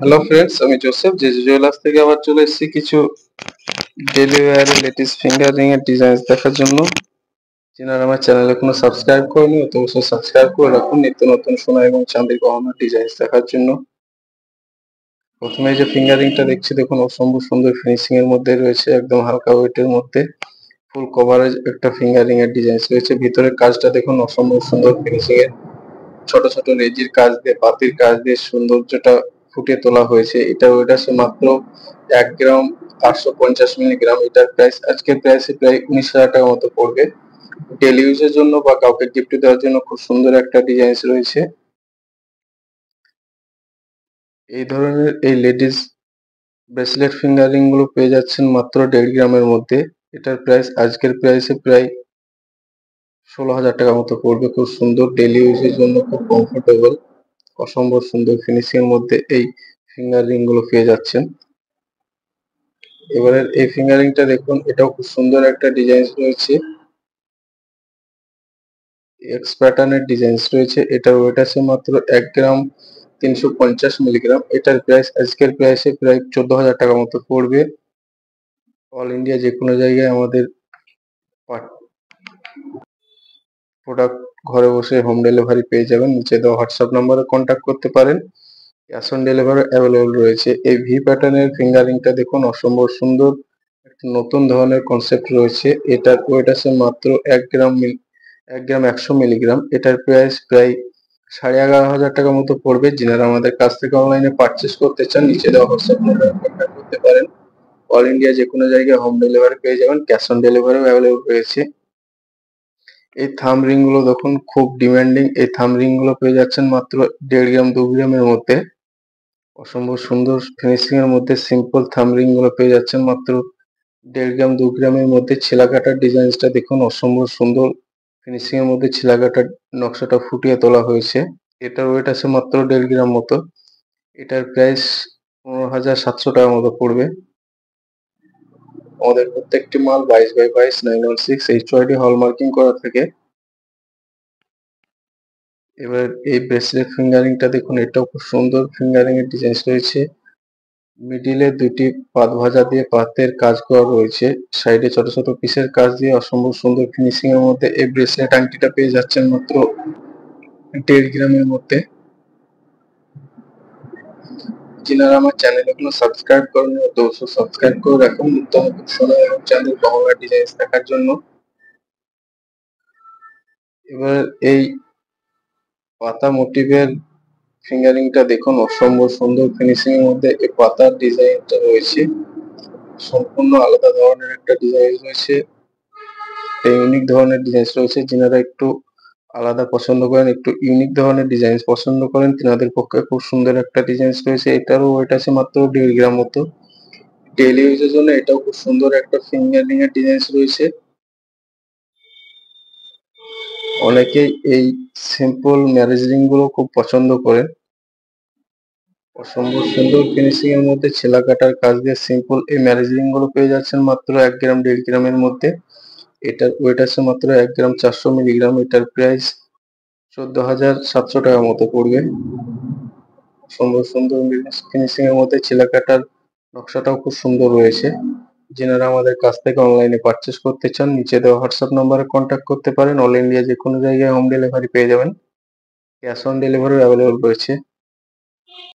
Hello friends, আমি Joseph JJ jewellers থেকে আবার চলে এসেছি কিছু daily wear latest finger ring এর ডিজাইন দেখার জন্য। যারা আমার চ্যানেলে কোনো সাবস্ক্রাইব করেনি তো অবশ্যই সাবস্ক্রাইব করে রাখুন নিত্য নতুন সোনা এবং চাঁদির গহনার ডিজাইন দেখার জন্য। প্রথমে যে ফিঙ্গার রিংটা দেখছি দেখুন, অসম্ভব সুন্দর ফিনিশিং এর মধ্যে রয়েছে, একদম হালকা ওয়েটের মধ্যে ফুল কভারেজ একটা ফিঙ্গার রিং এর ডিজাইন রয়েছে। ভিতরের কাজটা দেখুন অসম্ভব সুন্দর ফিনিশিং এর, ছোট ছোট লেজির কাজ দিয়ে পাতির কাজ দিয়ে সৌন্দর্যটা ফুটিয়ে তোলা হয়েছে। এটা ওয়েট আছে মাত্র 1 গ্রাম 850 মিলিগ্রাম। এটার প্রাইস আজকের প্রাইসে প্রায় 19,000 টাকা মতো পড়বে। ডেলি ইউজের জন্য বা কাউকে গিফট দেওয়ার জন্য খুব সুন্দর একটা ডিজাইন রয়েছে। এই ধরনের এই লেডিস ব্রেসলেট ফিঙ্গারিং গুলো পেয়ে যাচ্ছেন মাত্র 1.5 গ্রামের মধ্যে। এটার প্রাইস আজকের প্রাইসে প্রায় 16,000 টাকা মতো পড়বে। খুব সুন্দর, ডেলি ইউজের জন্য খুব কমফোর্টেবল, অসম্ভব সুন্দর ফিনিশিং এর মধ্যে এই ফিঙ্গার রিং গুলো পেয়ে যাচ্ছেন। এবারে এই ফিঙ্গারিংটা দেখুন, এটাও খুব সুন্দর একটা ডিজাইন রয়েছে, এক্স প্যাটার্নের ডিজাইন রয়েছে। এটার ওয়েট আছে মাত্র 1 গ্রাম 350 মিলিগ্রাম। এটার প্রাইস আজকের প্রাইসে প্রায় 14,000 টাকা মতো পড়বে। অল ইন্ডিয়া যে কোনো জায়গায় আমাদের প্রোডাক্ট ঘরে বসে হোম ডেলিভারি পেয়ে যাবেন। নিচে দেওয়া হোয়াটসঅ্যাপ নাম্বারে কন্ট্যাক্ট করতে পারেন। ক্যাশ অন ডেলিভারি অ্যাভেলেবল রয়েছে। এই ভি প্যাটার্নের ফিঙ্গারিংটা দেখুন, অসম্ভব সুন্দর, একটা নতুন ধরনের কনসেপ্ট রয়েছে। এটার ওয়েট আছে মাত্র 1 গ্রাম 100 মিলিগ্রাম। এটার প্রাইস প্রায় 11,500 টাকা মতো পড়বে। যিনারা আমাদের কাছ থেকে অনলাইনে পারচেস করতে চান নিচে দেওয়া হোয়াটসঅ্যাপ নাম্বারে কন্ট্যাক্ট করতে পারেন। অল ইন্ডিয়া যে কোনো জায়গায় হোম ডেলিভারি পেয়ে যাবেন। ক্যাশ অন ডেলিভারিও অ্যাভেলেবল রয়েছে। এই থাম্ব রিং গুলো দেখুন, খুব ডিমান্ডিং। এই থাম্ব রিং গুলো পেয়ে যাচ্ছেন মাত্র 1.5 গ্রাম 2 গ্রামের মধ্যে। অসম্ভব সুন্দর ফিনিশিং এর মধ্যে সিম্পল থাম্ব রিং গুলো পেয়ে যাচ্ছেন মাত্র 1.5 গ্রাম 2 গ্রামের মধ্যে। ছিলা কাটার ডিজাইনটা দেখুন, অসম্ভব সুন্দর ফিনিশিং এর মধ্যে ছিলা কাটার নকশাটা ফুটিয়ে তোলা হয়েছে। এটার ওয়েট আছে মাত্র 1.5 গ্রাম মতো। এটার প্রাইস 15,700 টাকা মতো পড়বে। আমাদের প্রত্যেকটি মাল 22x22 916 HYD হলমার্কিং করা থাকে। এবার এই ব্রেসলেট ফিঙ্গারিংটা দেখুন, এটাও খুব সুন্দর ফিঙ্গারিং এর ডিজাইন রয়েছে। মিডিলে দুটি পাত ভাজা দিয়ে পাতের কাজ করা রয়েছে, সাইডে ছোট ছোট পিসের কাজ দিয়ে অসম্ভব সুন্দর ফিনিশিং এর মধ্যে এই ব্রেসলেট আংটিটা পেয়ে যাচ্ছেন মাত্র 1.5 গ্রামের মধ্যে। যিনারা আমার চ্যানেলে এখনো সাবস্ক্রাইব করেনি তো অবশ্যই সাবস্ক্রাইব করে রাখুন নিত্য নতুন সোনা এবং চাঁদির গহনার ডিজাইন দেখার জন্য। এবার এই পাতা মোটিভের ফিঙ্গারিংটা দেখুন, অসম্ভব সুন্দর ফিনিশিং এর মধ্যে এই পাতার ডিজাইনটা রয়েছে। সম্পূর্ণ আলাদা ধরনের একটা ডিজাইন রয়েছে, ইউনিক ধরনের ডিজাইন রয়েছে। যিনারা একটু আলাদা পছন্দ করেন, একটু ইউনিক ধরনের ডিজাইন পছন্দ করেন, তিনাদের পক্ষে খুব সুন্দর একটা ডিজাইন রয়েছে। এটারও ওয়েট আছে মাত্র 1.5 গ্রাম মতো। ডেইলি ইউজের জন্য এটাও খুব সুন্দর একটা ফিঙ্গারিং এর ডিজাইন রয়েছে। অনেকেই এই সিম্পল ম্যারেজ রিং গুলো খুব পছন্দ করেন। অসম্ভব সুন্দর ফিনিশিং এর মধ্যে ছেলা কাটার কাজ দিয়ে সিম্পল এই ম্যারেজ রিং গুলো পেয়ে যাচ্ছেন মাত্র 1 গ্রাম 1.5 গ্রামের মধ্যে। এটার ওয়েট আছে মাত্র 1 গ্রাম 400 মিলিগ্রাম। এটার প্রাইস 14,700 টাকা মতো পড়বে। সুন্দর সুন্দর ফিনিশিং এর মধ্যে ছেলা কাটার নকশাটাও খুব সুন্দর রয়েছে। যিনারা আমাদের কাছ থেকে অনলাইনে পারচেস করতে চান নিচে দেওয়া হোয়াটসঅ্যাপ নাম্বারে কন্ট্যাক্ট করতে পারেন। অল ইন্ডিয়া যে কোনো জায়গায় হোম ডেলিভারি পেয়ে যাবেন। ক্যাশ অন ডেলিভারিও অ্যাভেলেবল রয়েছে।